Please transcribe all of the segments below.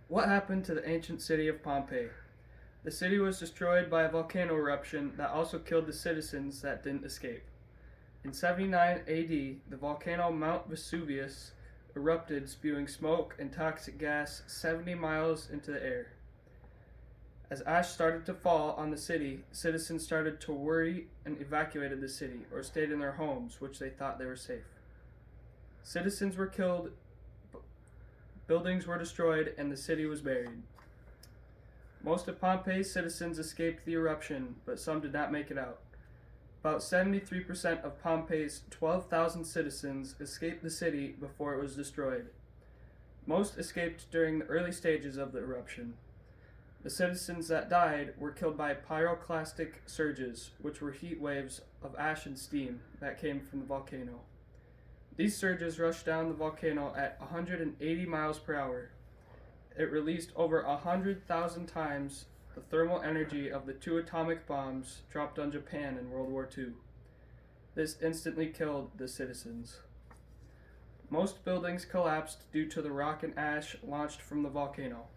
What happened to the ancient city of Pompeii? The city was destroyed by a volcano eruption that also killed the citizens that didn't escape. In 79 AD, the volcano Mount Vesuvius erupted, spewing smoke and toxic gas 70 miles into the air. As ash started to fall on the city, citizens started to worry and evacuated the city or stayed in their homes, which they thought they were safe. Citizens were killed, buildings were destroyed, and the city was buried. Most of Pompeii's citizens escaped the eruption, but some did not make it out. About 73% of Pompeii's 12,000 citizens escaped the city before it was destroyed. Most escaped during the early stages of the eruption. The citizens that died were killed by pyroclastic surges, which were heat waves of ash and steam that came from the volcano. These surges rushed down the volcano at 180 miles per hour. It released over 100,000 times the thermal energy of the 2 atomic bombs dropped on Japan in World War II. This instantly killed the citizens. Most buildings collapsed due to the rock and ash launched from the volcano.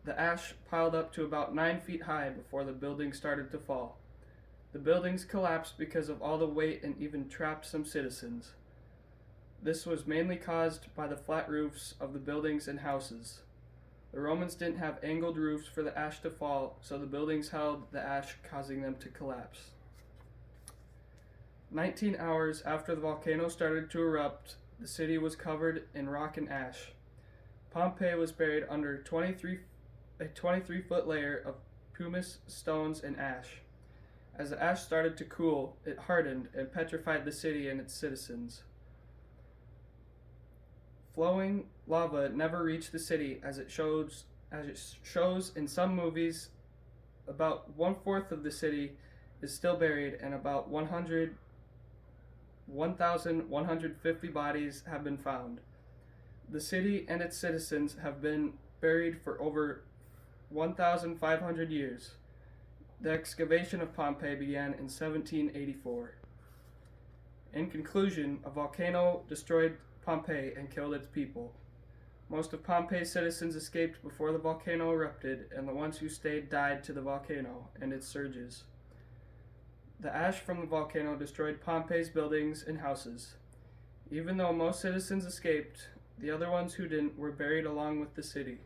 The ash piled up to about 9 feet high before the buildings started to fall. The buildings collapsed because of all the weight and even trapped some citizens. This was mainly caused by the flat roofs of the buildings and houses. The Romans didn't have angled roofs for the ash to fall, so the buildings held the ash, causing them to collapse. 19 hours after the volcano started to erupt, the city was covered in rock and ash. Pompeii was buried under a 23-foot layer of pumice, stones, and ash. As the ash started to cool, it hardened and petrified the city and its citizens. Flowing lava never reached the city, as it shows in some movies. About 1/4 of the city is still buried, and about 1,150 bodies have been found. The city and its citizens have been buried for over 1,500 years. The excavation of Pompeii began in 1784. In conclusion, a volcano destroyed Pompeii and killed its people. Most of Pompeii's citizens escaped before the volcano erupted, and the ones who stayed died to the volcano and its surges. The ash from the volcano destroyed Pompeii's buildings and houses. Even though most citizens escaped, the other ones who didn't were buried along with the city.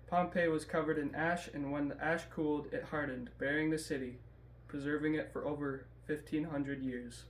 Pompeii was covered in ash, and when the ash cooled, it hardened, burying the city, preserving it for over 1,500 years.